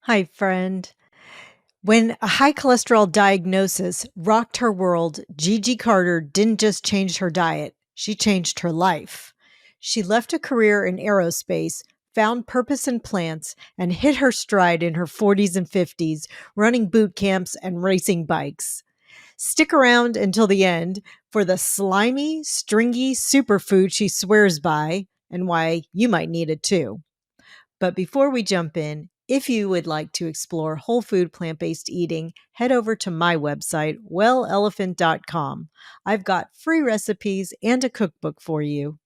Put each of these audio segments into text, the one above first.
Hi, friend. When a high cholesterol diagnosis rocked her world, Gigi Carter didn't just change her diet, she changed her life. She left a career in aerospace, found purpose in plants, and hit her stride in her 40s and 50s, running boot camps and racing bikes. Stick around until the end for the slimy, stringy superfood she swears by and why you might need it too. But before we jump in, if you would like to explore whole food plant based eating, head over to my website, wellelephant.com. I've got free recipes and a cookbook for you.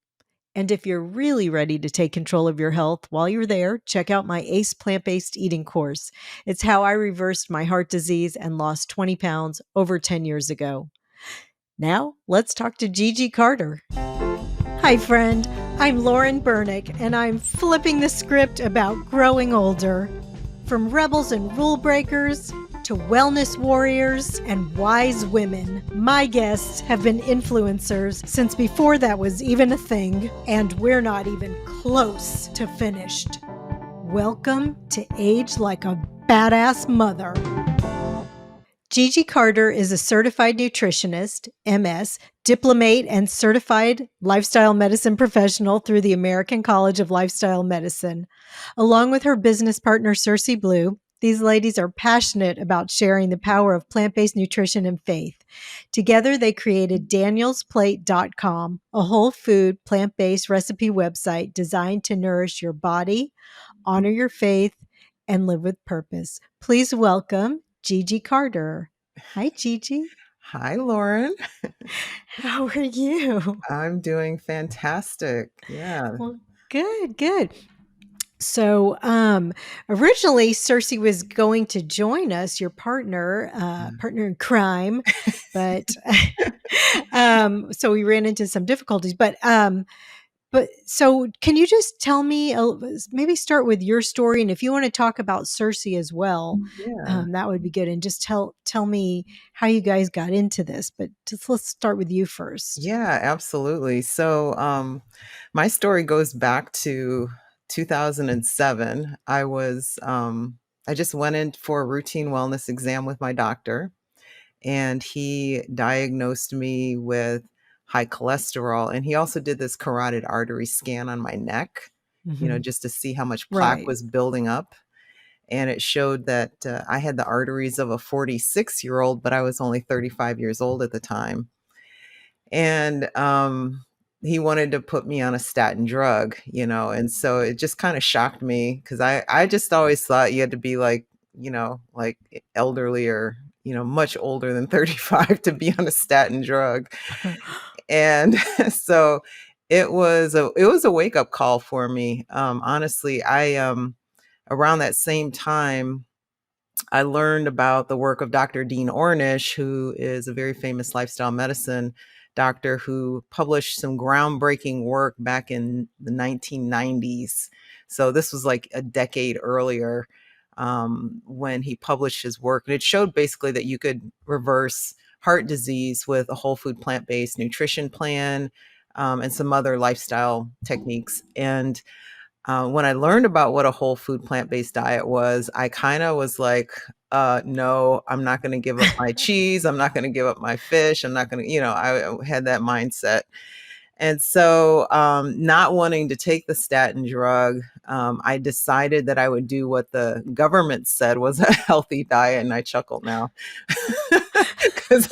And if you're really ready to take control of your health while you're there, check out my ACE plant based eating course. It's how I reversed my heart disease and lost 20 pounds over 10 years ago. Now, let's talk to Gigi Carter. Hi, friend. I'm Lauren Bernick, and I'm flipping the script about growing older. From rebels and rule breakers to wellness warriors and wise women, my guests have been influencers since before that was even a thing, and we're not even close to finished. Welcome to Age Like a Badass Mother. Gigi Carter is a certified nutritionist, MS, diplomate, and certified lifestyle medicine professional through the American College of Lifestyle Medicine. Along with her business partner, Sersie Blue, these ladies are passionate about sharing the power of plant-based nutrition and faith. Together, they created danielsplate.com, a whole food, plant-based recipe website designed to nourish your body, honor your faith, and live with purpose. Please welcome Gigi Carter. Hi, Gigi. Hi, Lauren. How are you? I'm doing fantastic. Yeah. Well, good. So, originally, Sersie was going to join us, your partner in crime, but so we ran into some difficulties. But so can you just tell me, maybe start with your story, and if you want to talk about Sersie as well, Yeah. that would be good. And just tell me how you guys got into this. But let's start with you first. Yeah, absolutely. So, my story goes back to 2007. I just went in for a routine wellness exam with my doctor, and he diagnosed me with high cholesterol. And he also did this carotid artery scan on my neck, Mhm. just to see how much plaque Right. was building up. And it showed that I had the arteries of a 46-year-old, but I was only 35 years old at the time. And he wanted to put me on a statin drug, and so it just kind of shocked me because I just always thought you had to be like elderly or, much older than 35 to be on a statin drug. And so it was a wake-up call for me. Honestly, I around that same time, I learned about the work of Dr. Dean Ornish, who is a very famous lifestyle medicine doctor who published some groundbreaking work back in the 1990s. So this was like a decade earlier, when he published his work. And it showed basically that you could reverse heart disease with a whole food plant-based nutrition plan, and some other lifestyle techniques. And when I learned about what a whole food plant-based diet was, I kind of was like, no, I'm not going to give up my cheese. I'm not going to give up my fish. I'm not going to, I had that mindset. And so, not wanting to take the statin drug, I decided that I would do what the government said was a healthy diet. And I chuckle now. 'Cause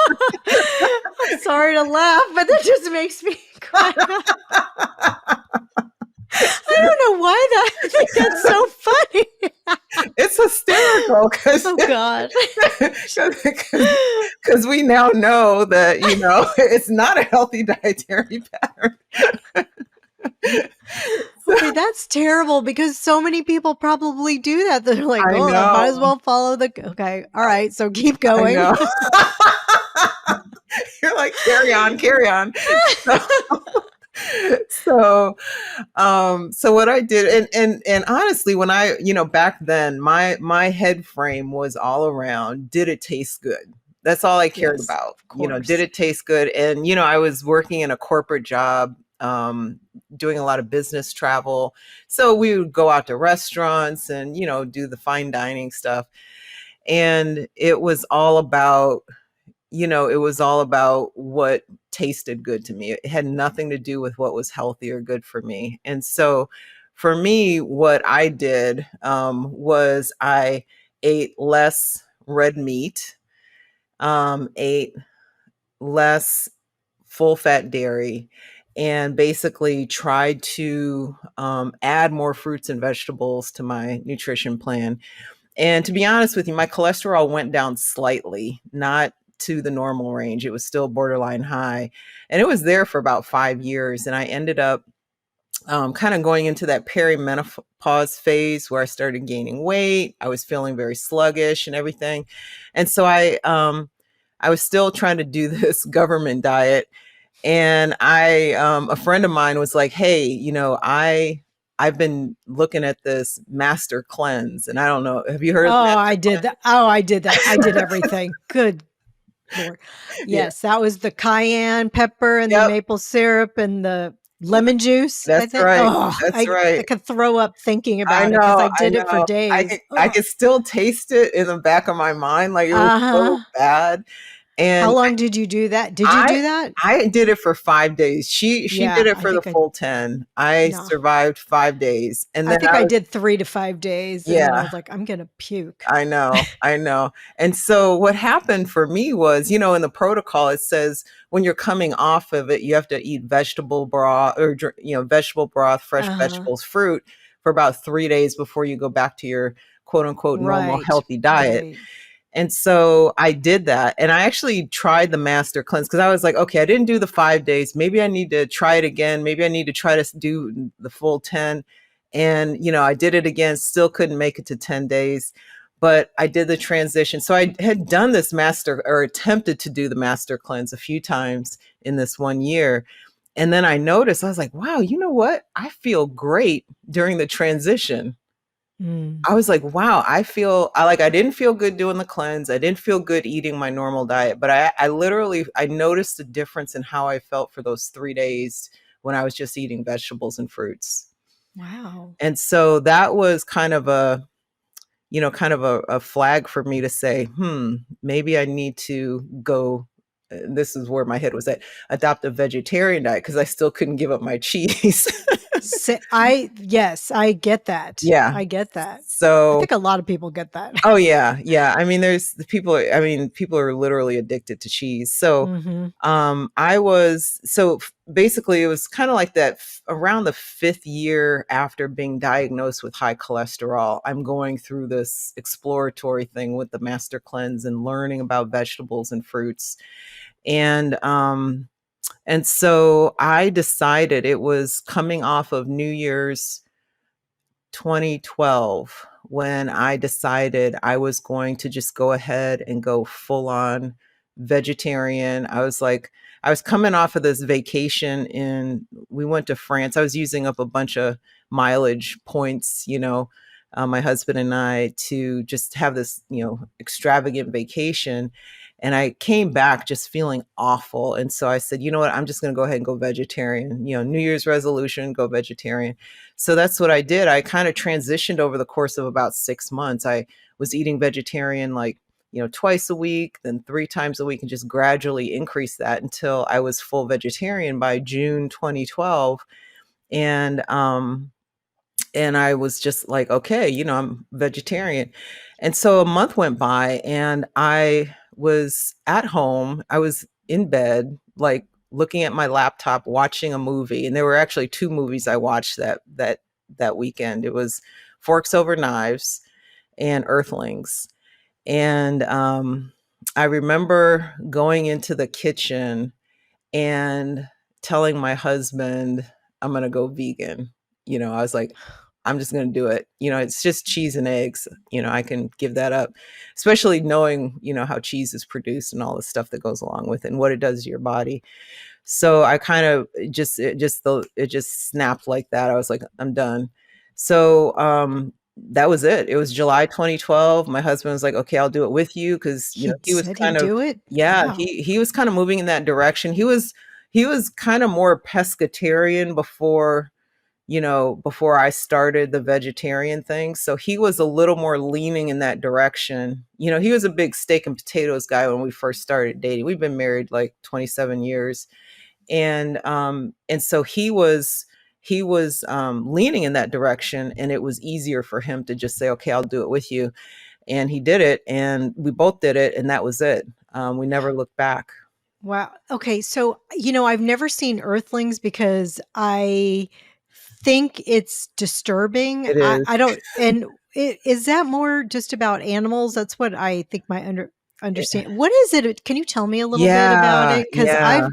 I'm sorry to laugh, but that just makes me cry. I don't know why I think that's so funny. it's hysterical Oh God. because we now know that it's not a healthy dietary pattern. Okay, that's terrible because so many people probably do that. They're like, I oh, I might as know. well follow the. Okay, all right, so keep I going. know. You're like, carry on, carry on. So, so what I did, and honestly, when I, back then, my head frame was all around, did it taste good? That's all I cared Yes, about. of course. Did it taste good? And, I was working in a corporate job, doing a lot of business travel. So we would go out to restaurants and, do the fine dining stuff. And it was all about what tasted good to me. It had nothing to do with what was healthy or good for me. And so for me, what I did was I ate less red meat, ate less full fat dairy, and basically tried to add more fruits and vegetables to my nutrition plan. And to be honest with you, my cholesterol went down slightly, not to the normal range. It was still borderline high. And it was there for about 5 years. And I ended up kind of going into that perimenopause phase where I started gaining weight. I was feeling very sluggish and everything. And so I was still trying to do this government diet. And a friend of mine was like, hey, I've been looking at this master cleanse, and I don't know. Have you heard Oh, of I master did that. Oh, I did that. I did everything. Good Lord. Yeah. Yes, that was the cayenne pepper and the Yep. maple syrup and the lemon juice, I That's think. right. Oh, That's I right. could throw up thinking I about it because know. I I did it for know. days. I Oh, could still taste it in the back of my mind. Like, it was so uh-huh. bad. How And long did you do that? Did you I do that? I did it for 5 days. She did Yeah, it I for the think I full 10. I no. survived 5 days. And I then think I did 3 to 5 days and then I yeah. was like, I'm gonna puke. I know, I know. And so what happened for me was, in the protocol, it says when you're coming off of it, you have to eat vegetable broth or, vegetable broth, fresh Uh-huh. vegetables, fruit for about 3 days before you go back to your quote unquote normal Right. healthy diet. Right. And so I did that. And I actually tried the master cleanse because I was like, okay, I didn't do the 5 days. Maybe I need to try it again. Maybe I need to try to do the full 10. And, I did it again, still couldn't make it to 10 days, but I did the transition. So I had done this master or attempted to do the master cleanse a few times in this 1 year. And then I noticed, I was like, wow, you know what? I feel great during the transition. Mm. I was like, wow, I didn't feel good doing the cleanse. I didn't feel good eating my normal diet, but I literally, I noticed a difference in how I felt for those 3 days when I was just eating vegetables and fruits. Wow. And so that was kind of a flag for me to say, maybe I need to go. This is where my head was at, adopt a vegetarian diet because I still couldn't give up my cheese. Yes, I get that. Yeah. I get that. I So think a lot of people get that. oh yeah, yeah. I mean, there's the people. I mean, people are literally addicted to cheese. So, Mhm. basically, it was kind of like that. Around the 5th year after being diagnosed with high cholesterol, I'm going through this exploratory thing with the master cleanse and learning about vegetables and fruits, and so I decided it was coming off of New Year's 2012 when I decided I was going to just go ahead and go full on vegetarian. I was coming off of this vacation we went to France. I was using up a bunch of mileage points, my husband and I to just have this, extravagant vacation. And I came back just feeling awful. And so I said, you know what? I'm just going to go ahead and go vegetarian, New Year's resolution, go vegetarian. So that's what I did. I kind of transitioned over the course of about 6 months. I was eating vegetarian like, twice a week, then 3 times a week, and just gradually increased that until I was full vegetarian by June 2012. And I was just like, okay, I'm vegetarian. And so a month went by and I was at home. I was in bed, like looking at my laptop, watching a movie. And there were actually 2 movies I watched that weekend. It was Forks Over Knives and Earthlings. And I remember going into the kitchen and telling my husband, I'm going to go vegan. I was like, I'm just going to do it. It's just cheese and eggs. I can give that up, especially knowing, how cheese is produced and all the stuff that goes along with it and what it does to your body. So I kind of it just snapped like that. I was like, I'm done. So, that was it. It was July 2012. My husband was like, okay, I'll do it with you. Cause He he was said kind he'd of, do it? yeah, Wow. he was kind of moving in that direction. he was kind of more pescatarian before, before I started the vegetarian thing. So he was a little more leaning in that direction. He was a big steak and potatoes guy when we first started dating. We've been married like 27 years. And so he was leaning in that direction, and it was easier for him to just say, okay, I'll do it with you. And he did it, and we both did it, and that was it. We never looked back. Wow. Okay. So, I've never seen Earthlings because I think it's disturbing. It I is. don't, and is that more just about animals? That's what I think my understand. What is it? Can you tell me a little bit about Yeah, it? Because yeah.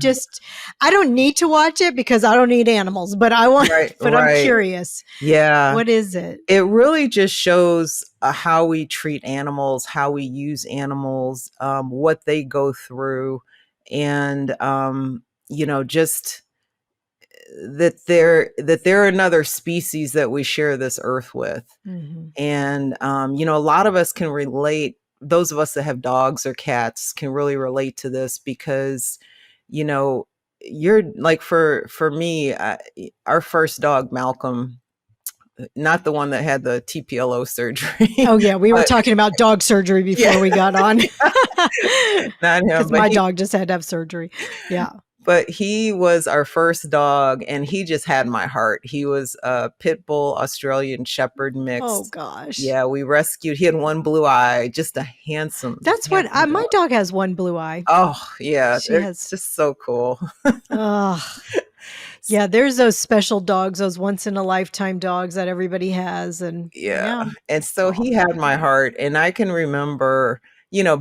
I don't need to watch it because I don't need animals, but I want, Right, but I'm right. curious. Yeah. What is it? It really just shows how we treat animals, how we use animals, what they go through, and just that they're another species that we share this earth with. Hmm. And a lot of us can relate. Those of us that have dogs or cats can really relate to this because, you know, you're like for me, our first dog, Malcolm, not the one that had the TPLO surgery, Oh yeah, we were but talking about dog surgery yeah, before we got on. not him, Because but my he dog just had to have surgery. Yeah. but he was our first dog, and he just had my heart. He was a pit bull Australian Shepherd Oh mix. gosh. Yeah, we rescued. He had one blue eye, just a handsome, That's what handsome my dog. dog has, one blue eye. Oh yeah, She they're has. just so cool. Ugh. Yeah, there's those special dogs, those once in a lifetime dogs that everybody has, and Yeah. yeah, And it's so he awful. had my heart. And I can remember,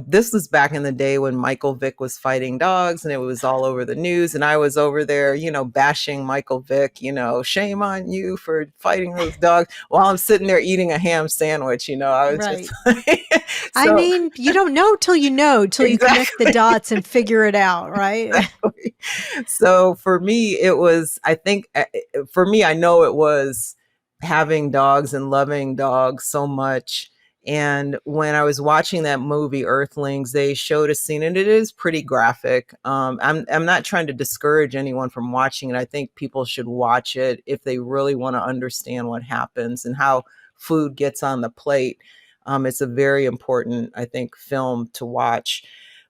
this was back in the day when Michael Vick was fighting dogs and it was all over the news. And I was over there, bashing Michael Vick, shame on you for fighting those dogs while I'm sitting there eating a ham sandwich. I was just Right. I so mean, you don't know till you connect the exactly. dots and figure it out, right? Exactly. So for me, it was, I think, for me, I know it was having dogs and loving dogs so much. And when I was watching that movie Earthlings, they showed a scene, and it is pretty graphic. I'm not trying to discourage anyone from watching it. I think people should watch it if they really want to understand what happens and how food gets on the plate. It's a very important, I think, film to watch.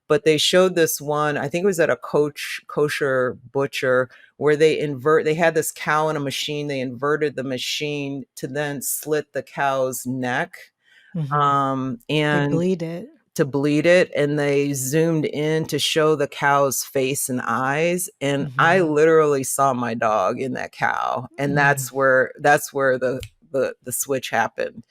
But they showed this one, I think it was at a kosher butcher, where they had this cow in a machine. They inverted the machine to then slit the cow's neck, Hmm. They and bleed it. to bleed it, and they zoomed in to show the cow's face and eyes, and I Hmm. literally saw my dog in that cow, and Mm. that's where the switch happened.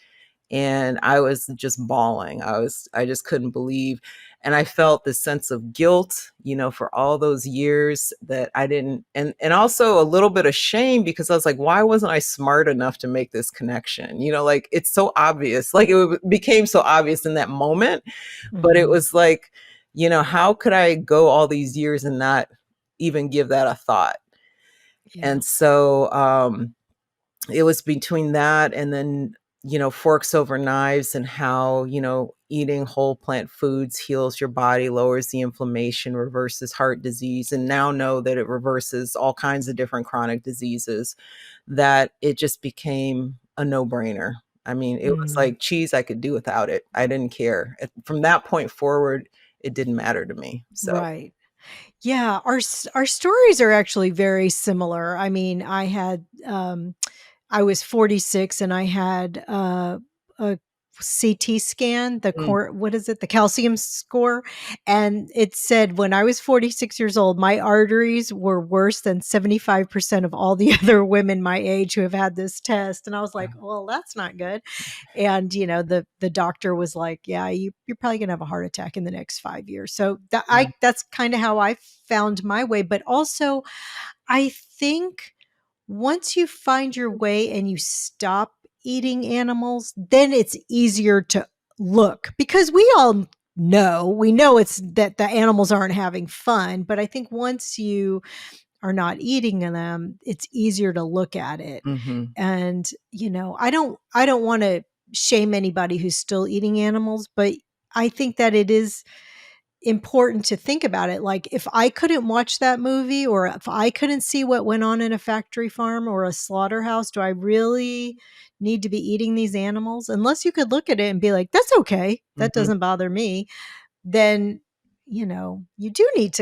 And I was just bawling. I just couldn't believe. And I felt this sense of guilt, for all those years that I didn't, and also a little bit of shame, because I was like, why wasn't I smart enough to make this connection? Like, it's so obvious. Like, became so obvious in that moment, but it Hmm. was like, how could I go all these years and not even give that a thought? Yeah. And so it was between that and then, forks over knives, and how, eating whole plant foods heals your body, lowers the inflammation, reverses heart disease, and now know that it reverses all kinds of different chronic diseases, that it just became a no-brainer. I mean, it was Mm. like cheese, I could do without it. I didn't care. From that point forward, it didn't matter to me. So, Right. Yeah, our stories are actually very similar. I mean, I was 46 and I had a CT scan, mm, what is it? The calcium score. And it said when I was 46 years old, my arteries were worse than 75% of all the other women my age who have had this test. And I was like, well, that's not good. And the doctor was like, yeah, you're probably gonna have a heart attack in the next 5 years. So yeah. that's kind of how I found my way. But also I think once you find your way and you stop eating animals, then it's easier to look, because we know it's that the animals aren't having fun. But I think once you are not eating them, it's easier to look at it. Hmm. And, I don't want to shame anybody who's still eating animals, but I think that important to think about it. Like, if I couldn't watch that movie, or if I couldn't see what went on in a factory farm or a slaughterhouse, do I really need to be eating these animals? Unless you could look at it and be like, that's okay. That Mhm. doesn't bother me. Then, you do need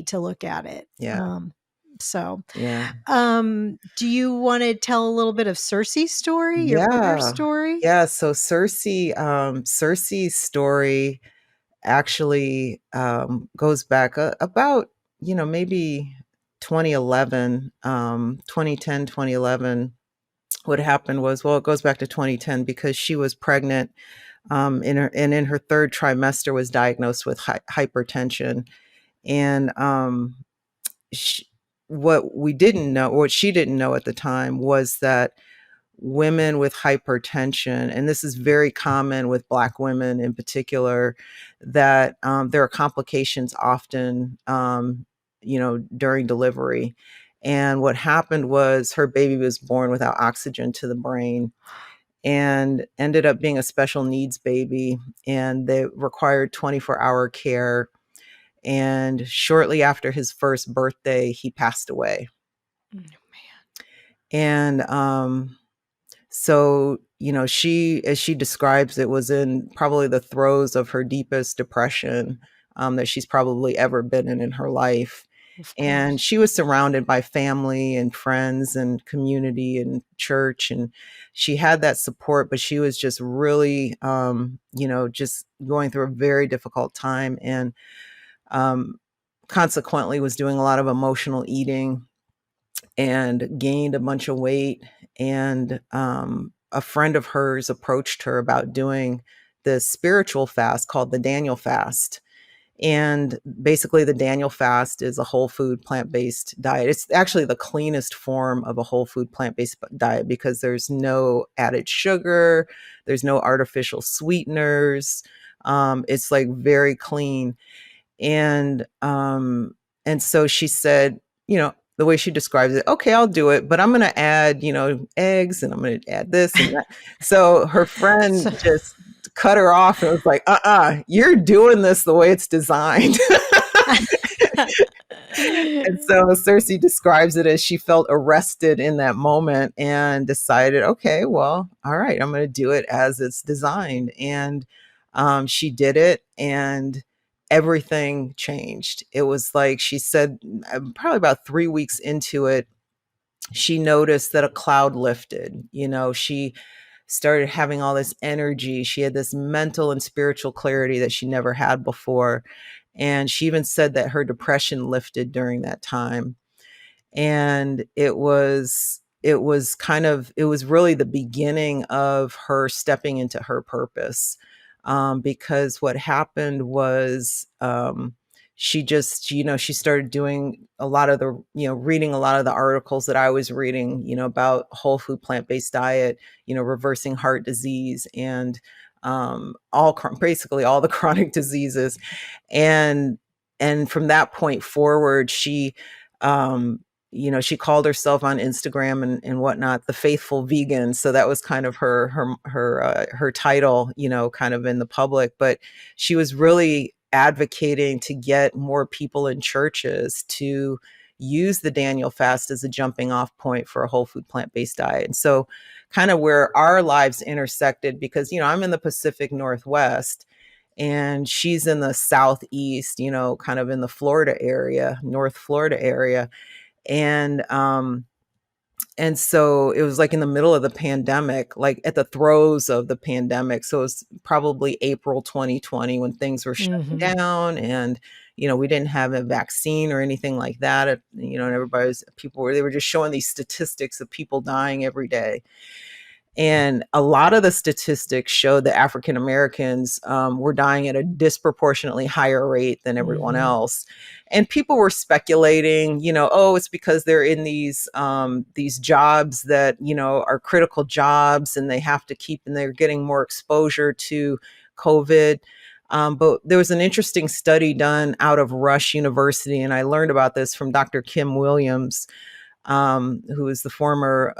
to look at it. Yeah. So, Yeah. do you want to tell a little bit of Cersei's story, your partner's Yeah. story? Yeah, so Cersei's story actually, goes back, about, maybe 2011, 2010, 2011. What happened was, well, it goes back to 2010 because she was pregnant, in her 3rd trimester was diagnosed with hypertension, and, sh what she didn't know at the time was that women with hypertension, and this is very common with Black women in particular, that there are complications often, during delivery. And what happened was her baby was born without oxygen to the brain and ended up being a special needs baby. And they required 24-hour care. And shortly after his first birthday, he passed away. Mm. And so, she, as she describes it, was in probably the throes of her deepest depression, that she's probably ever been in her life. Of And course. she was surrounded by family and friends and community and church. And she had that support, but she was just really, just going through a very difficult time. And um, consequently was doing a lot of emotional eating and gained a bunch of weight. And a friend of hers approached her about doing this spiritual fast called the Daniel fast. And basically, the Daniel fast is a whole food plant based diet. It's actually the cleanest form of a whole food plant based diet because there's no added sugar, there's no artificial sweeteners. It's like very clean. And so she said, the way she describes it, okay, I'll do it, but I'm going to add, eggs, and I'm going to add this and that. So her So, friend just cut her off and was like, you're doing this the way it's designed. And so Cersei describes it as she felt arrested in that moment and decided, okay, well, all right, I'm going to do it as it's designed. And she did it, and everything changed. It was like she said, probably about 3 weeks into it, she noticed that a cloud lifted. She started having all this energy. She had this mental and spiritual clarity that she never had before. And she even said that her depression lifted during that time. And it was really the beginning of her stepping into her purpose. Because what happened was, she just, she started doing a lot of the, reading a lot of the articles that I was reading, about whole food plant-based diet, reversing heart disease and basically all the chronic diseases. And from that point forward, um, she called herself on Instagram and whatnot, the faithful vegan. So that was kind of her title, kind of in the public. But she was really advocating to get more people in churches to use the Daniel fast as a jumping off point for a whole food plant-based diet. And so kind of where our lives intersected, because, I'm in the Pacific Northwest and she's in the Southeast, kind of in the Florida area, North Florida area. And so it was like in the middle of the pandemic, like at the throes of the pandemic. So it was probably April 2020 when things were shutting mhm. down, and we didn't have a vaccine or anything like that. And they were just showing these statistics of people dying every day. And a lot of the statistics showed that African Americans were dying at a disproportionately higher rate than everyone Mhm. else. And people were speculating, oh, it's because they're in these jobs that, are critical jobs, and they have to keep, and they're getting more exposure to COVID. But there was an interesting study done out of Rush University, and I learned about this from Dr. Kim Williams, who is the former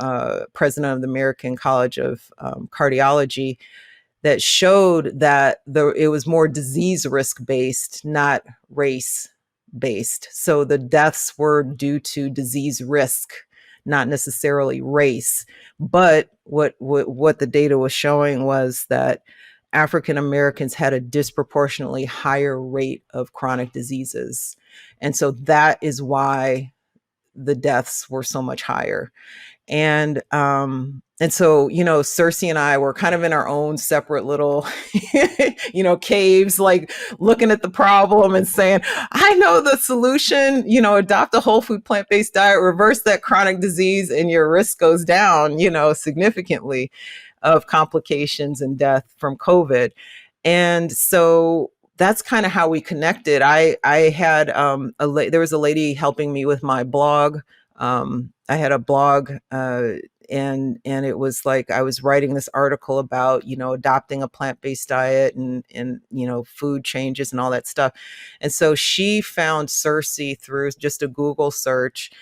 president of the American College of Cardiology. that showed that it was more disease risk based, not race based. So the deaths were due to disease risk, not necessarily race. But what the data was showing was that African Americans had a disproportionately higher rate of chronic diseases. And so that is why the deaths were so much higher. And so, Sersie and I were kind of in our own separate little, caves, like looking at the problem and saying, I know the solution, adopt a whole food, plant-based diet, reverse that chronic disease, and your risk goes down, significantly of complications and death from COVID. And so that's kind of how we connected. I had there was a lady helping me with my blog. I had a blog, and it was like I was writing this article about adopting a plant-based diet and food changes and all that stuff. And so she found Sersie through just a Google search.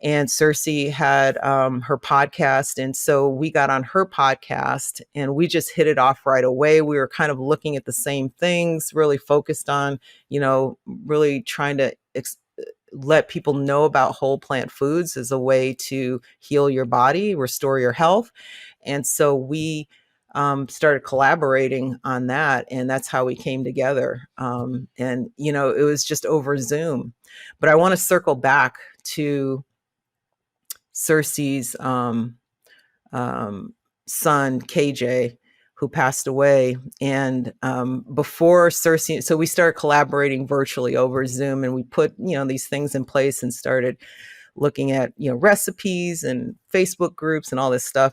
And Sersie had her podcast. And so we got on her podcast and we just hit it off right away. We were kind of looking at the same things, really focused on, really trying to let people know about whole plant foods as a way to heal your body, restore your health. And so we started collaborating on that. And that's how we came together. And it was just over Zoom. But I want to circle back to Cersei's son, KJ, who passed away. And before Sersie, so we started collaborating virtually over Zoom, and we put, these things in place and started looking at, recipes and Facebook groups and all this stuff.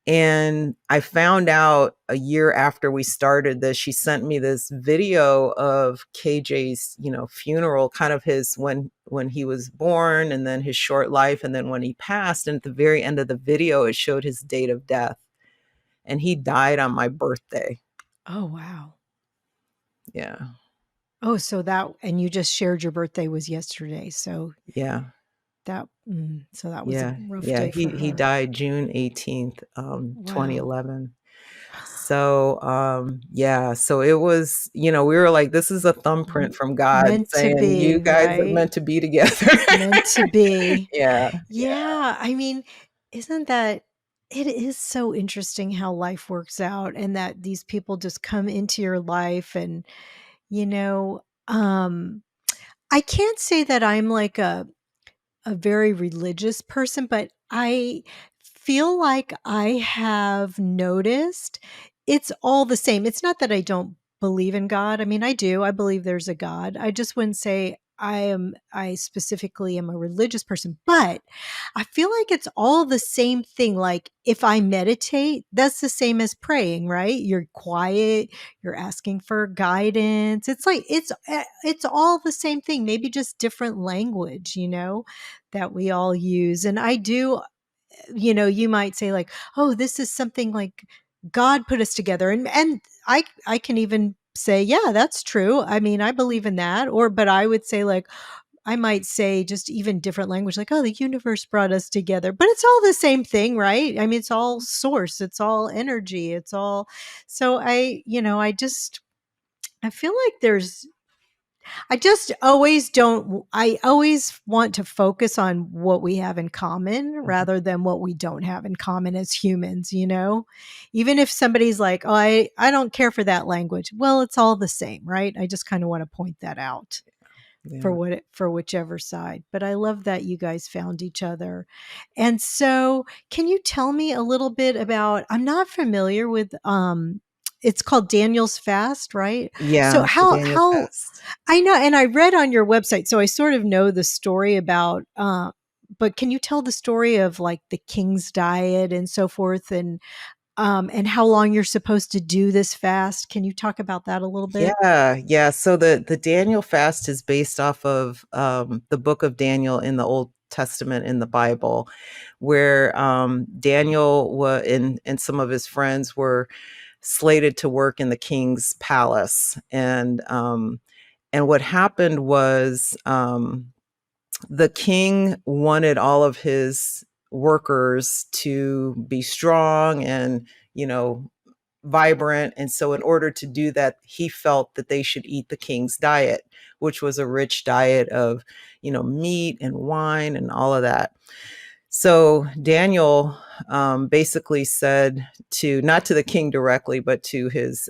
And I found out a year after we started this, she sent me this video of KJ's, funeral, kind of his when he was born, and then his short life, and then when he passed. And at the very end of the video, it showed his date of death. And he died on my birthday. Oh, wow. Yeah. Oh, and you just shared your birthday was yesterday. So yeah. that was a rough day for her. He died June 18th, 2011. So, so it was, we were like, this is a thumbprint from God meant saying, to be, you guys right? are meant to be together. Meant to be. Yeah. I mean, isn't that, it is so interesting how life works out, and that these people just come into your life. And, I can't say that I'm like a very religious person, but I feel like I have noticed it's all the same. It's not that I don't believe in God. I mean, I do. I believe there's a God. I just wouldn't say I specifically am a religious person, but I feel like it's all the same thing. Like if I meditate, that's the same as praying, right? You're quiet, you're asking for guidance. It's like it's all the same thing, maybe just different language, that we all use. And I do, you might say like, oh, this is something like God put us together. And I can even say, yeah, that's true. I mean, I believe in that. But I would say like, I might say just even different language, like, oh, the universe brought us together. But it's all the same thing, right? I mean, it's all source, it's all energy, it's all. So I feel like I always want to focus on what we have in common rather than what we don't have in common as humans, even if somebody's like, oh, I don't care for that language. Well, it's all the same, right? I just kind of want to point that out. For whichever side. But I love that you guys found each other. And so can you tell me a little bit about, I'm not familiar with, it's called Daniel's Fast, right? Yeah. So how Fast. I know, and I read on your website, so I sort of know the story about, but can you tell the story of like the King's diet and so forth, and how long you're supposed to do this fast? Can you talk about that a little bit? Yeah. So the Daniel fast is based off of the book of Daniel in the Old Testament in the Bible, where Daniel and some of his friends were slated to work in the king's palace. And what happened was the king wanted all of his workers to be strong and, vibrant. And so in order to do that, he felt that they should eat the king's diet, which was a rich diet of, meat and wine and all of that. So Daniel basically said to, not to the king directly, but to his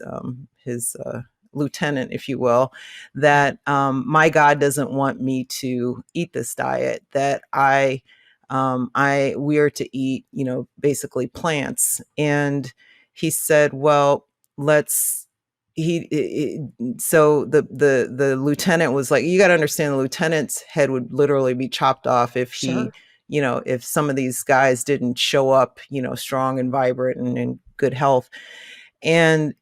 lieutenant, if you will, that my God doesn't want me to eat this diet. That we are to eat, basically plants. And he said, well, let's. So the lieutenant was like, you got to understand, the lieutenant's head would literally be chopped off if he, Sure. if some of these guys didn't show up, strong and vibrant and in good health. And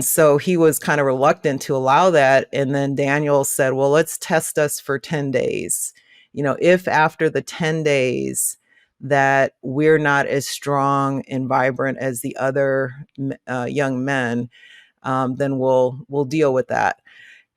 so he was kind of reluctant to allow that. And then Daniel said, well, let's test us for 10 days. If after the 10 days that we're not as strong and vibrant as the other young men, then we'll deal with that.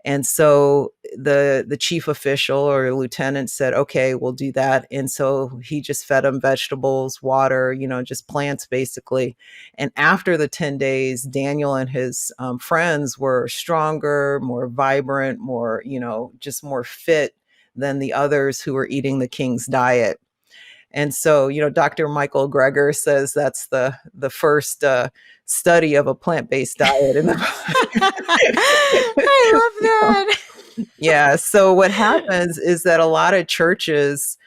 And so the chief official or lieutenant said, okay, we'll do that. And so he just fed them vegetables, water, just plants basically. And after the 10 days, Daniel and his friends were stronger, more vibrant, more, just more fit than the others who were eating the king's diet. And so, Dr. Michael Greger says that's the first study of a plant-based diet in I love that. Yeah. So what happens is that a lot of churches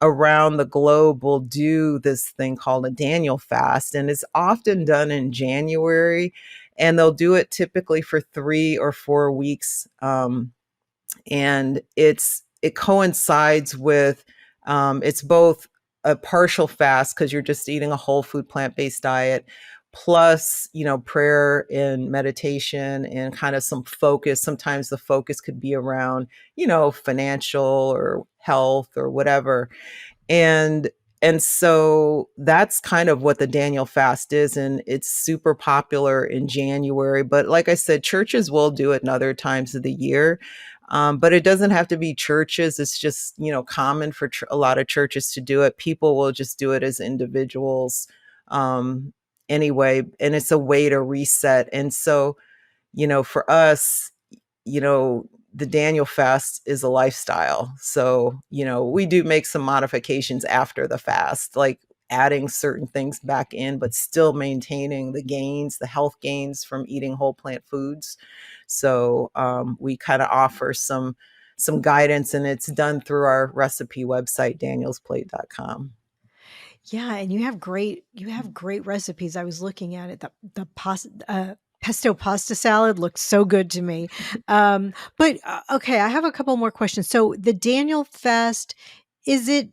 around the globe will do this thing called a Daniel fast, and it's often done in January, and they'll do it typically for 3 or 4 weeks. And it coincides with it's both a partial fast because you're just eating a whole food plant-based diet, plus prayer and meditation and kind of some focus. Sometimes the focus could be around financial or health or whatever. And so that's kind of what the Daniel fast is. And it's super popular in January. But like I said, churches will do it in other times of the year. But it doesn't have to be churches. It's just, common for a lot of churches to do it. People will just do it as individuals anyway. And it's a way to reset. And so, for us, the Daniel fast is a lifestyle. So, we do make some modifications after the fast, like adding certain things back in, but still maintaining the gains, the health gains from eating whole plant foods. So we kind of offer some guidance, and it's done through our recipe website, danielsplate.com. Yeah, and you have great recipes. I was looking at it. Pesto pasta salad looks so good to me. But okay, I have a couple more questions. So the Daniel fast, is it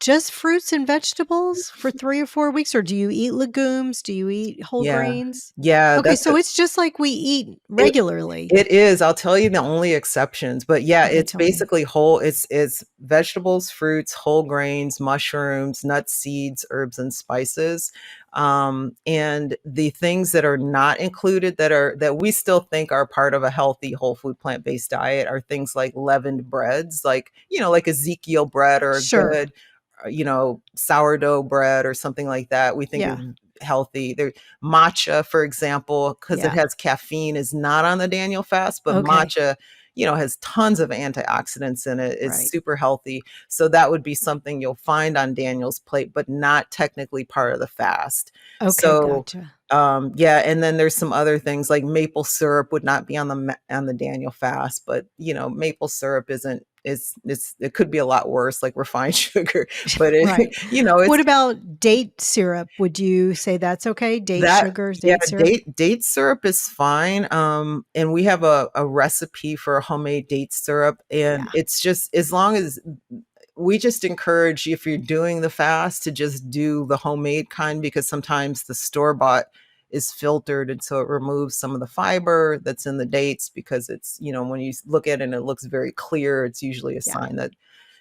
just fruits and vegetables for 3 or 4 weeks, or do you eat legumes? Do you eat whole Yeah. grains? Yeah, Okay, that's so it's just like we eat it. regularly. It is. I'll tell you the only exceptions, but yeah, Okay, it's tell me. basically whole. It's vegetables, fruits, whole grains, mushrooms, nuts, seeds, herbs, and spices. And the things that are not included that we still think are part of a healthy whole food plant-based diet are things like leavened breads, like like Ezekiel bread or a Sure. good sourdough bread or something like that. We think is Yeah. healthy. There matcha, for example, because it Yeah. has caffeine, is not on the Daniel fast, but Okay. matcha, has tons of antioxidants in it. It's Right. super healthy. So that would be something you'll find on Daniel's plate, but not technically part of the fast. Okay, So gotcha. yeah, and then there's some other things like maple syrup would not be on the Daniel fast, but maple syrup isn't it could be a lot worse, like refined sugar, but Right. it's What about date syrup? Would you say that's okay? Date that. sugars, Yeah, date syrup? date syrup is fine. And we have a recipe for a homemade date syrup, and Yeah. it's just, as long as we just encourage, if you're doing the fast, to just do the homemade kind, because sometimes the store-bought is filtered, and so it removes some of the fiber that's in the dates, because it's, when you look at it and it looks very clear, it's usually a Yeah. sign that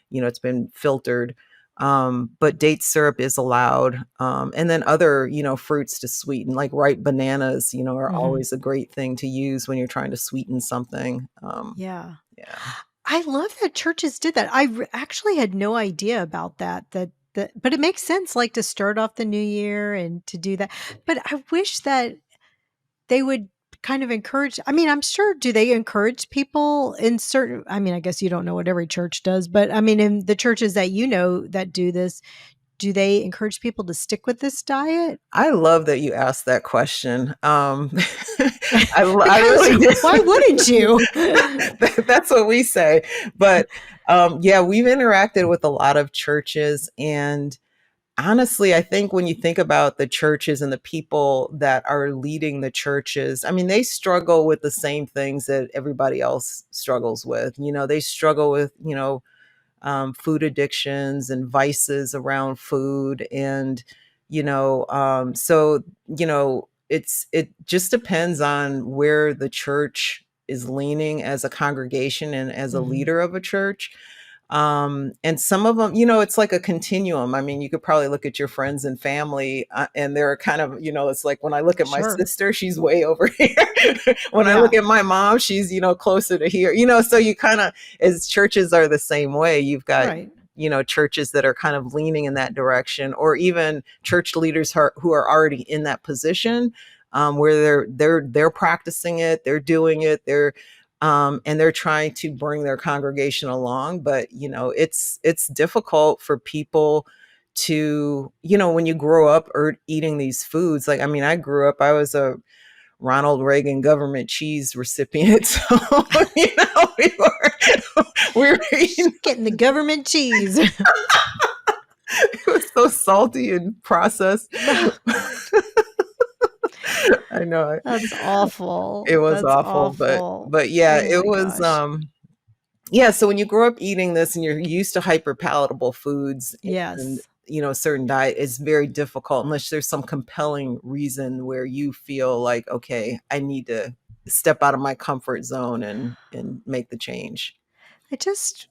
it's been filtered. But date syrup is allowed. And then other, fruits to sweeten, like ripe bananas, are Mhm. always a great thing to use when you're trying to sweeten something. Yeah. Yeah. I love that churches did that. Actually had no idea about but it makes sense, like, to start off the new year and to do that. But I wish that they would kind of encourage, I mean, I'm sure, do they encourage people in certain, I mean, I guess you don't know what every church does, but I mean, in the churches that you know that do this, do they encourage people to stick with this diet? I love that you asked that question. I Because really do. why wouldn't you? That's what we say. But yeah, we've interacted with a lot of churches. And honestly, I think when you think about the churches and the people that are leading the churches, I mean, they struggle with the same things that everybody else struggles with. They struggle with, food addictions and vices around food. And, so, it just depends on where the church is leaning as a congregation and as a Mhm. leader of a church. And some of them, it's like a continuum. I mean, you could probably look at your friends and family, and they're kind of, it's like when I look at my Sure. sister, she's way over here. When I look Yeah. at my mom, she's, closer to here, so you kind of, as churches are the same way, you've got, Right. churches that are kind of leaning in that direction, or even church leaders who are already in that position, where they're practicing it, they're doing it, and they're trying to bring their congregation along. But it's difficult for people to, when you grow up or eating these foods. Like, I mean, I grew up, I was a Ronald Reagan government cheese recipient. So, we were eating, Getting the government cheese. it was so salty and processed. Oh, God. I know That's awful. it was That's awful, but awful. yeah, Oh it my was gosh. yeah, so when you grow up eating this and you're used to hyper palatable foods and Yes. a certain diet, it's very difficult unless there's some compelling reason where you feel like, okay, I need to step out of my comfort zone and make the change. I just,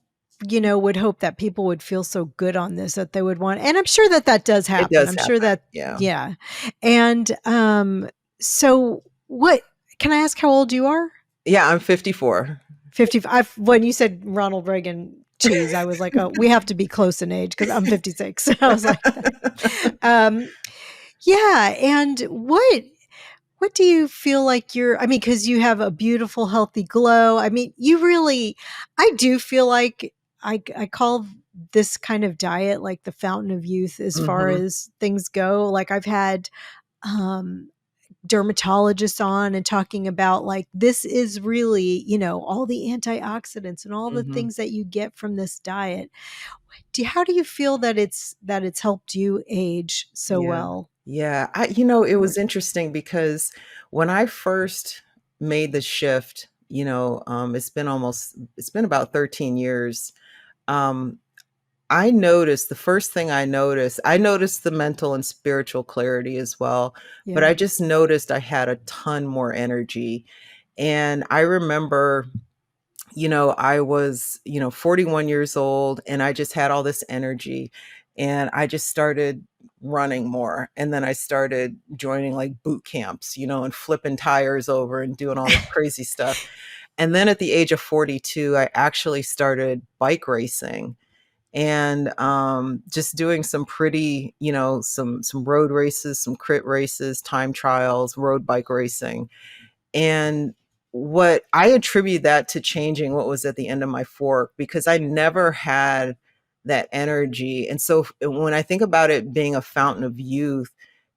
would hope that people would feel so good on this that they would want, and I'm sure that that does It happen. does I'm sure happen. that, Yeah. yeah. And so what, can I ask how old you are? Yeah, I'm 54. 55. When you said Ronald Reagan cheese, I was like, oh, we have to be close in age because I'm 56. I was like, um, yeah. And what do you feel like I mean, because you have a beautiful, healthy glow. I mean, you really, I do feel like I call this kind of diet like the fountain of youth as far Mhm. as things go. Like I've had um, dermatologists on and talking about like this is really, all the antioxidants and all the Mhm. things that you get from this diet. How do you feel that it's helped you age so Yeah. well? Yeah. It was interesting because when I first made the shift, it's been about 13 years. Um, I noticed the first thing I noticed the mental and spiritual clarity as well, but I Yeah. just noticed I had a ton more energy. And I remember, I was, 41 years old, and I just had all this energy, and I just started running more. And then I started joining like boot camps, and flipping tires over and doing all this crazy stuff. And then at the age of 42, I actually started bike racing, and just doing some pretty, some road races, some crit races, time trials, road bike racing. And what I attribute that to changing what was at the end of my fork, because I never had that energy. And so when I think about it being a fountain of youth,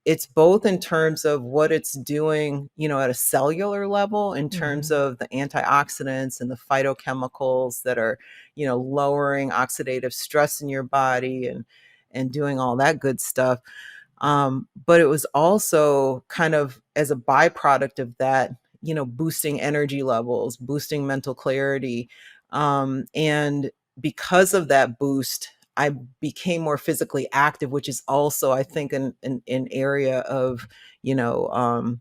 it's both in terms of what it's doing, at a cellular level, in terms Mhm. of the antioxidants and the phytochemicals that are, lowering oxidative stress in your body and doing all that good stuff. But it was also kind of as a byproduct of that, boosting energy levels, boosting mental clarity. And because of that boost, I became more physically active, which is also, I think, an area of, you know, um,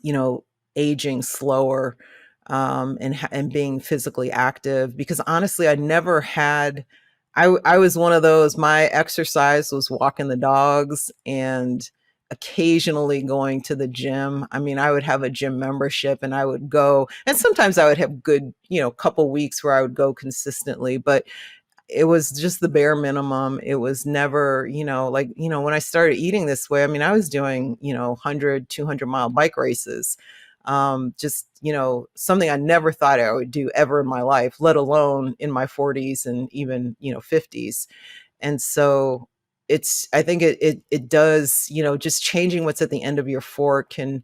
you know, aging slower, and being physically active. Because honestly, I never had. I was one of those. My exercise was walking the dogs and occasionally going to the gym. I mean, I would have a gym membership and I would go, and sometimes I would have good, couple weeks where I would go consistently. But it was just the bare minimum. It was never, like, when I started eating this way, I mean, I was doing, 100, 200-mile bike races. Just, something I never thought I would do ever in my life, let alone in my 40s and even, 50s. And so I think it does, just changing what's at the end of your fork can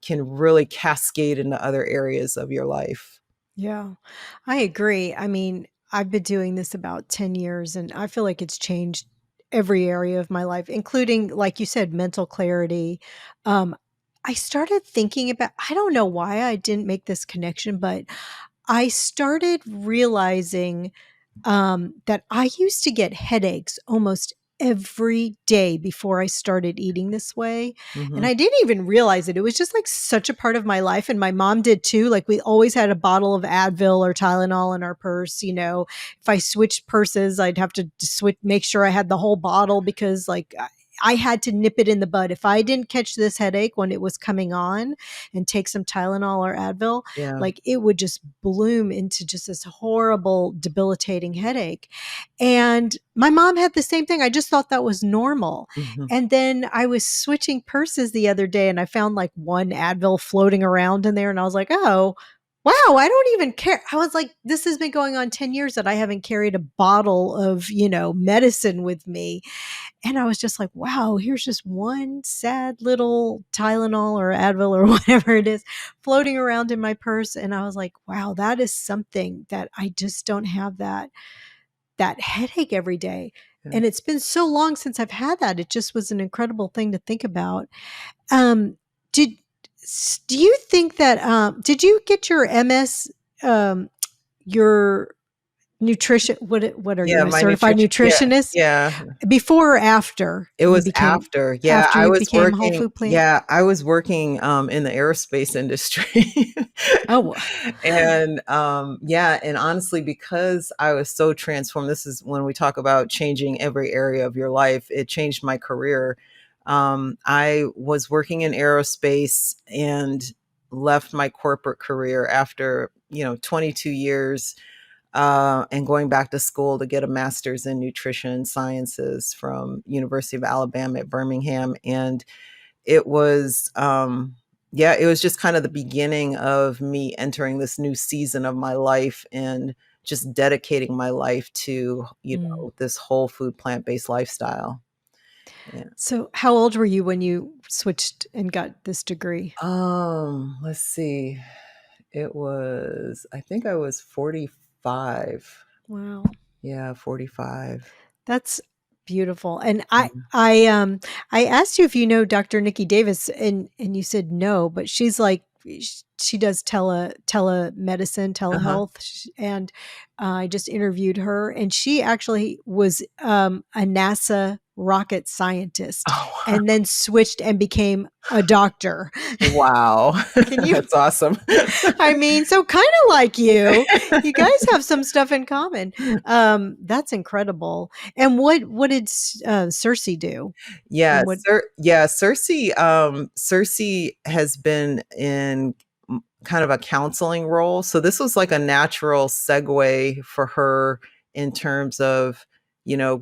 really cascade into other areas of your life. Yeah, I agree. I mean, I've been doing this about 10 years and I feel like it's changed every area of my life, including, like you said, mental clarity. Um, I started thinking about, I don't know why I didn't make this connection, but I started realizing that I used to get headaches almost every day before I started eating this way. And Hmm. I didn't even realize it. It was just like such a part of my life. And my mom did too. Like we always had a bottle of Advil or Tylenol in our purse. You know, if I switched purses, I'd have to switch, make sure I had the whole bottle because like I had to nip it in the bud. If I didn't catch this headache when it was coming on and take some Tylenol or Advil, Yeah. like it would just bloom into just this horrible, debilitating headache. And my mom had the same thing. I just thought that was normal. Hmm. And then I was switching purses the other day and I found like one Advil floating around in there. And I was like, oh, wow, I don't even care. I was like, this has been going on 10 years that I haven't carried a bottle of, medicine with me. And I was just like, wow, here's just one sad little Tylenol or Advil or whatever it is floating around in my purse. And I was like, wow, that is something that I just don't have that headache every day. Yeah. And it's been so long since I've had that. It just was an incredible thing to think about. Um, did do you think that did you get your MS your nutrition what are Yeah, you, a my certified nutrition. Yeah, nutritionist? yeah. Before or after It you was became after. Yeah, after you became whole food plant? I was working in the aerospace industry. Oh, And yeah, and honestly, because I was so transformed, this is when we talk about changing every area of your life, it changed my career. I was working in aerospace and left my corporate career after, 22 years, and going back to school to get a master's in nutrition sciences from University of Alabama at Birmingham. And it was, yeah, it was just kind of the beginning of me entering this new season of my life and just dedicating my life to, mm. this whole food plant-based lifestyle. Yeah. So how old were you when you switched and got this degree? Let's see. I think I was 45. Wow. Yeah, 45. That's beautiful. And Yeah. I asked you if you know Dr. Nikki Davis and you said no, but she's like she does telemedicine, Uh-huh. telehealth, and I just interviewed her, and she actually was a NASA rocket scientist, Oh, and then switched and became a doctor. wow. Can you? That's awesome. I mean, so kind of like you guys have some stuff in common. That's incredible. And what did Cersei do? Yeah, And what? Cersei has been in kind of a counseling role. So this was like a natural segue for her in terms of,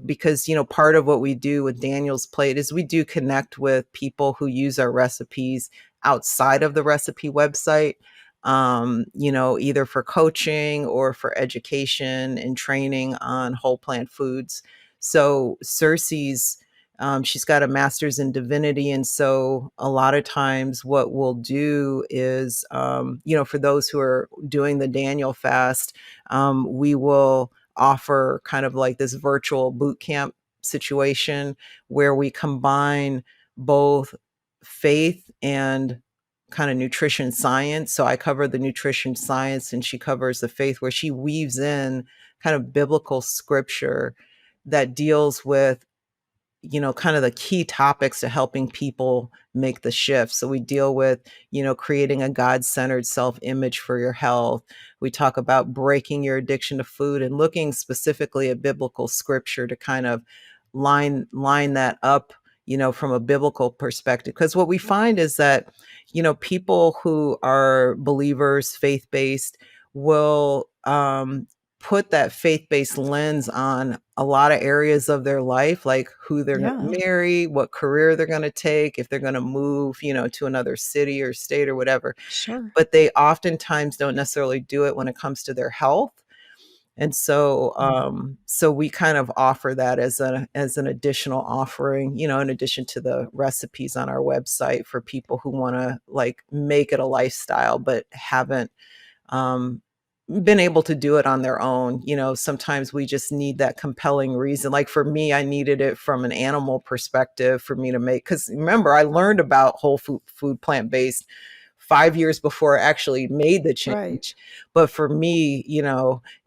because, part of what we do with Daniel's Plate is we do connect with people who use our recipes outside of the recipe website, either for coaching or for education and training on whole plant foods. So she's got a master's in divinity. And so a lot of times what we'll do is, for those who are doing the Daniel fast, we will offer kind of like this virtual boot camp situation where we combine both faith and kind of nutrition science. So I cover the nutrition science and she covers the faith, where she weaves in kind of biblical scripture that deals with, kind of the key topics to helping people make the shift. So we deal with, creating a God-centered self-image for your health. We talk about breaking your addiction to food and looking specifically at biblical scripture to kind of line that up, from a biblical perspective. Because what we find is that, people who are believers, faith-based, will put that faith-based lens on a lot of areas of their life, like who they're going Yeah. to marry, what career they're going to take, if they're going to move, to another city or state or whatever. Sure. But they oftentimes don't necessarily do it when it comes to their health. And so, so we kind of offer that as an additional offering, in addition to the recipes on our website for people who want to like make it a lifestyle, but haven't um, been able to do it on their own. Sometimes we just need that compelling reason. Like for me, I needed it from an animal perspective for me to make, because remember, I learned about whole food plant-based 5 years before I actually made the Right. change. But for me,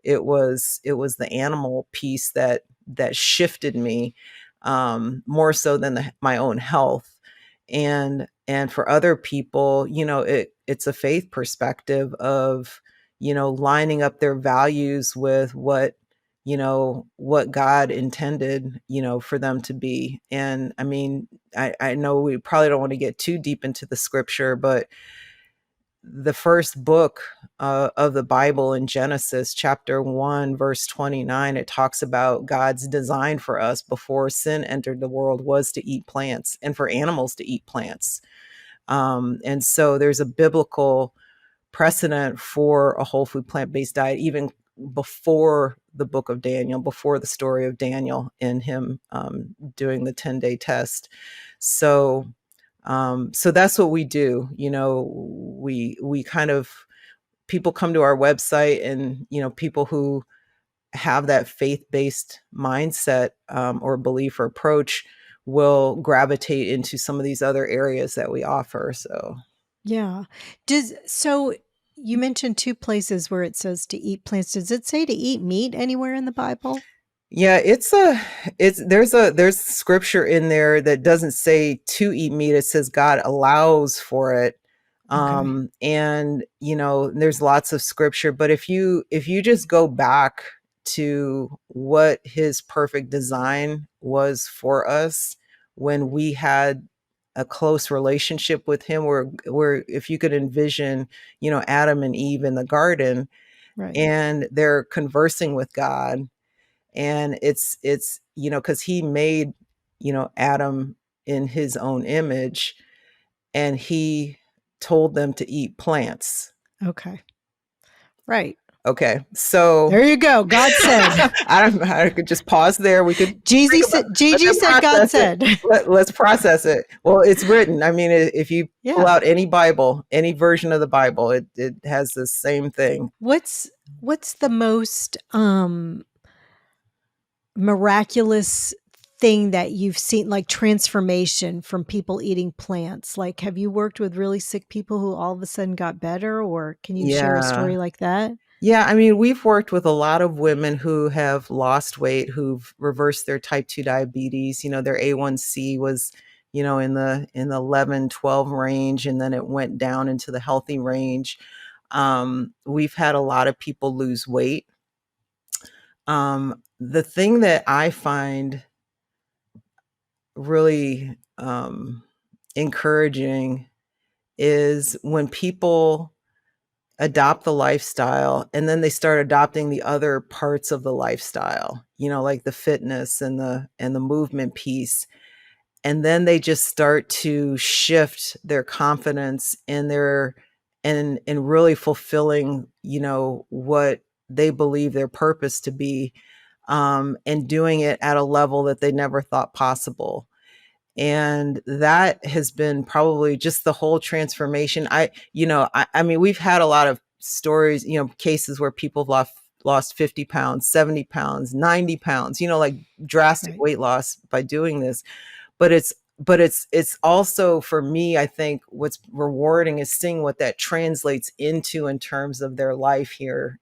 it was the animal piece that shifted me, more so than my own health. And for other people, it's a faith perspective of, lining up their values with what God intended, for them to be. And I mean, I know we probably don't want to get too deep into the scripture, but the first book of the Bible, in Genesis chapter 1, verse 29, it talks about God's design for us before sin entered the world was to eat plants, and for animals to eat plants. And so there's a biblical precedent for a whole food plant-based diet, even before the book of Daniel, before the story of Daniel and him doing the 10-day test. So that's what we do. We kind of, people come to our website, and people who have that faith-based mindset, or belief or approach, will gravitate into some of these other areas that we offer. So Yeah. So you mentioned two places where it says to eat plants. Does it say to eat meat anywhere in the Bible? yeah, there's scripture in there that doesn't say to eat meat. It says God allows for it. Okay. And there's lots of scripture, but if you just go back to what his perfect design was for us when we had a close relationship with him, where if you could envision, Adam and Eve in the garden, Right. and they're conversing with God, and it's because he made Adam in his own image, and he told them to eat plants. Okay. Right. Okay, so There you go. God said. I could just pause there. We could Gigi think about, said, let Gigi them said God process it. said. Let's process it. Well, it's written. I mean, if you pull Yeah. out any Bible, any version of the Bible, it has the same thing. What's the most miraculous thing that you've seen, like transformation from people eating plants? Like, have you worked with really sick people who all of a sudden got better, or can you share a Yeah. story like that? Yeah, I mean, we've worked with a lot of women who have lost weight, who've reversed their type 2 diabetes. Their A1C was, in the 11, 12 range, and then it went down into the healthy range. We've had a lot of people lose weight. The thing that I find really encouraging is when people adopt the lifestyle and then they start adopting the other parts of the lifestyle, like the fitness and the movement piece. And then they just start to shift their confidence and their and really fulfilling, what they believe their purpose to be, and doing it at a level that they never thought possible. And that has been probably just the whole transformation. I mean, we've had a lot of stories, cases where people lost 50 pounds, 70 pounds, 90 pounds, like drastic Right. weight loss by doing this. But it's also, for me, I think what's rewarding is seeing what that translates into in terms of their life here,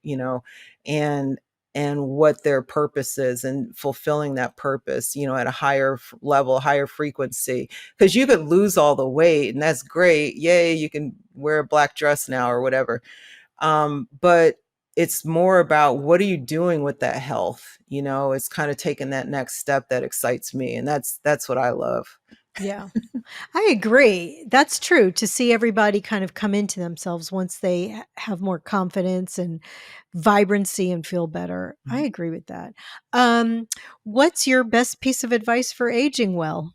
and what their purpose is, and fulfilling that purpose, at a higher level, higher frequency. Because you could lose all the weight, and that's great. Yay, you can wear a black dress now or whatever. But it's more about, what are you doing with that health? It's kind of taking that next step that excites me, and that's what I love. Yeah. I agree. That's true, to see everybody kind of come into themselves once they have more confidence and vibrancy and feel better. I agree with that. Um, what's your best piece of advice for aging well?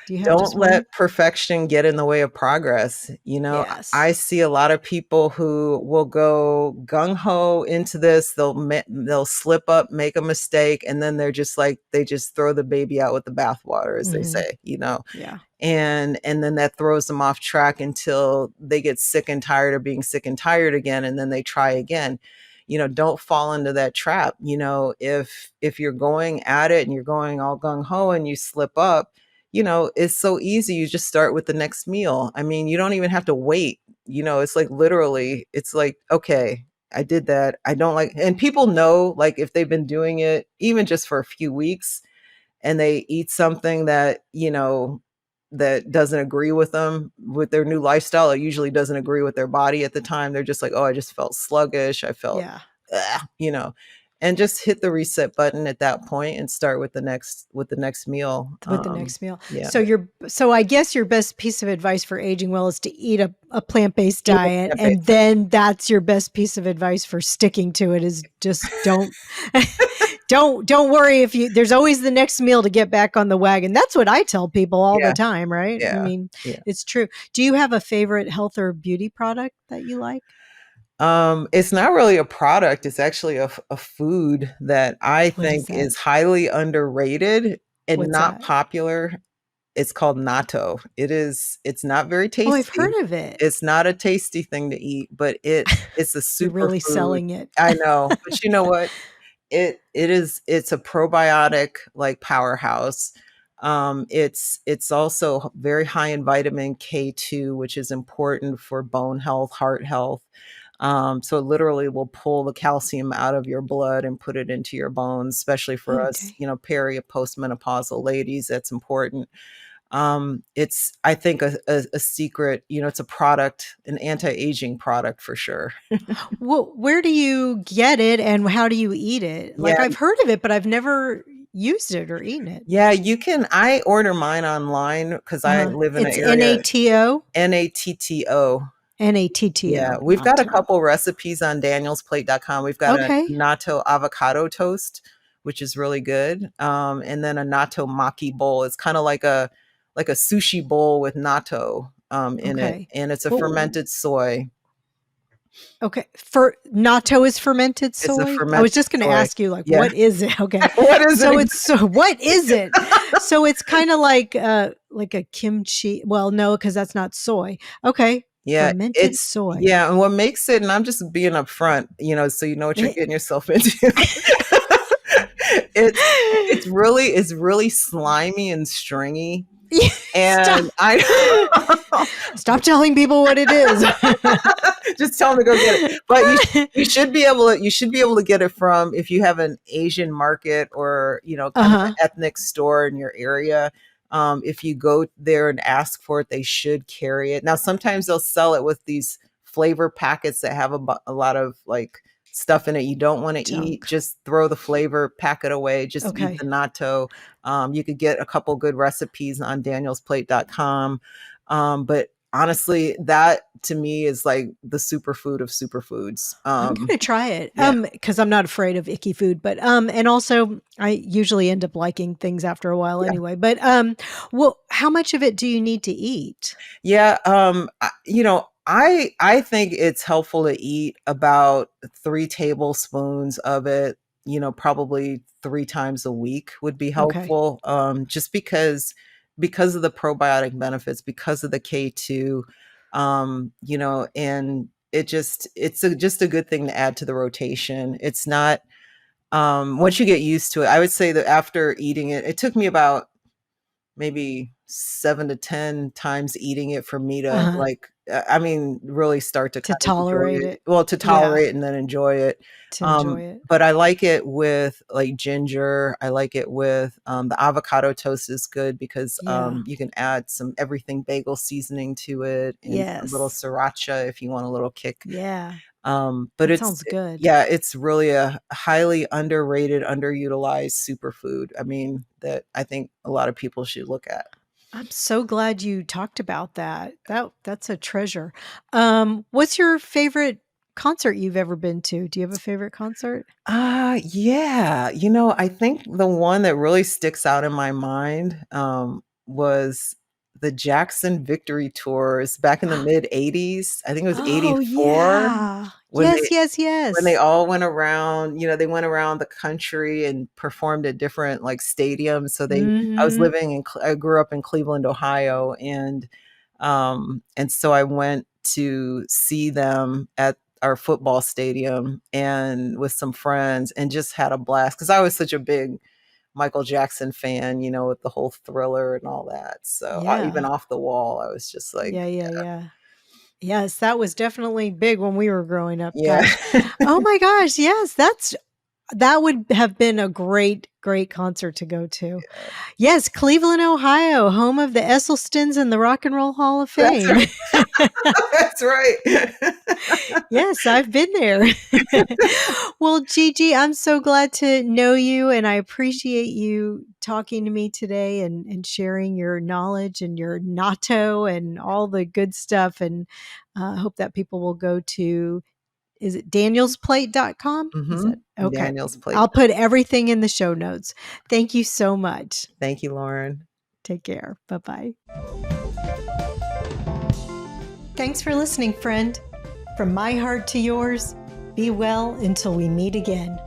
Do you have Don't just one? let perfection get in the way of progress. Yes. I see a lot of people who will go gung ho into this. They'll slip up, make a mistake, and then they're just like they just throw the baby out with the bathwater, as they Mhm. say. Yeah. And then that throws them off track until they get sick and tired of being sick and tired again, and then they try again. Don't fall into that trap. If you're going at it and you're going all gung ho and you slip up, it's so easy. You just start with the next meal. I mean, you don't even have to wait. It's like literally, it's like, okay, I did that. I don't like, and people know, like, if they've been doing it even just for a few weeks and they eat something that doesn't agree with them with their new lifestyle, it usually doesn't agree with their body at the time. They're just like, oh, I just felt sluggish. I felt, Yeah. ah, and just hit the reset button at that point and start with the next meal. With the next meal. Yeah. So I guess your best piece of advice for aging well is to eat a plant-based Eat a diet, plant-based and then that's your best piece of advice for sticking to it, is just don't don't worry if you there's always the next meal to get back on the wagon. That's what I tell people all the Yeah, time, right? I yeah, mean, yeah. it's true. Do you have a favorite health or beauty product that you like? It's not really a product. It's actually a food that I What is think that? is highly underrated and What's not that? popular. It's called natto. It's not very Oh, I've heard tasty. of it. It's not a tasty thing to eat, but it's a You're really superfood. selling it. I know, but you know what? It's a probiotic like powerhouse. It's also very high in vitamin K2, which is important for bone health, heart health. So it literally will pull the calcium out of your blood and put it into your bones, especially for Oh, us, dang. peri and postmenopausal ladies. That's important. It's, I think, a secret. It's a product, an anti-aging product for sure. Well, where do you get it and how do you eat it? Like, Yeah, I've heard of it, but I've never used it or eaten it. yeah. You can. I order mine online because I Uh-huh. live in an It's area. Natto? Natto. Yeah, Natto, we've got a natto. couple recipes on danielsplate.com. We've got a Okay. natto avocado toast, which is really good. And then a natto maki bowl. It's kind of like a sushi bowl with natto in it, Okay. and it's a Well, fermented soy. okay. For natto is fermented It's a soy? I was fermented just going to soy. ask you, like, Yeah. what is it? Okay. What is it So it's exactly? so what is it? So it's kind of like a kimchi. Well, no, because that's not soy. Okay. Yeah, Fermented soy. and what makes it, and I'm just being upfront, so you know what you're getting yourself into. it's it's really slimy and stringy, Stop. and I Stop telling people what it is. just tell them to go get it. But you should be able to get it from, if you have an Asian market or kind of an Uh-huh. ethnic store in your area. If you go there and ask for it, they should carry it. Now, sometimes they'll sell it with these flavor packets that have a lot of like stuff in it you don't want to eat. Junk. Just throw the flavor packet away. Just eat the Okay. natto. You could get a couple good recipes on danielsplate.com. But honestly, that to me is like the superfood of superfoods. I'm gonna try it. Yeah, Because I'm not afraid of icky food, but and also I usually end up liking things after a while yeah, anyway. But well, how much of it do you need to eat? yeah. I think it's helpful to eat about 3 tablespoons of it. Probably 3 times a week would be Okay. helpful. Just because of the probiotic benefits, because of the K2. And it's just a good thing to add to the rotation. It's not. Once you get used to it, I would say that after eating it, it took me about maybe 7 to 10 times eating it for me to, Uh-huh. like, I mean, really start to To kind of enjoy tolerate it. it. Well, to Yeah, tolerate and then enjoy it. to enjoy it. But I like it with like ginger. I like it with the avocado toast is good because Yeah. you can add some everything bagel seasoning to it and a little Yes. sriracha if you want a little kick. Yeah. But That sounds good. yeah, it's really a highly underrated, underutilized superfood. I mean, that I think a lot of people should look at. I'm so glad you talked about that. That's a treasure. What's your favorite concert you've ever been to? Do you have a favorite concert? Yeah. I think the one that really sticks out in my mind was the Jackson Victory Tours back in the mid 80s. I think it was Oh, 84 yeah. when Yes, they yes, when they yes. all went around, they went around the country and performed at different like stadiums. So I was Mhm. living I grew up in Cleveland, Ohio, and so I went to see them at our football stadium and with some friends and just had a blast because I was such a big Michael Jackson fan, with the whole Thriller and all that. So even Yeah. off the wall, I was just like, Yeah, yeah, yeah. Yes, that was definitely big when we were growing up, yeah. gosh. Oh my gosh, yes, that would have been a great, great concert to go to. Yes, Cleveland, Ohio, home of the Esselstyns and the Rock and Roll Hall of That's Fame. right. That's right. Yes, I've been there. Well, Gigi, I'm so glad to know you, and I appreciate you talking to me today and sharing your knowledge and your natto and all the good stuff. And I hope that people will go to, is it danielsplate.com? Is Hmm. that okay? Daniel's plate. I'll put everything in the show notes. Thank you so much. Thank you, Lauren. Take care. Bye bye. Thanks for listening, friend. From my heart to yours, be well until we meet again.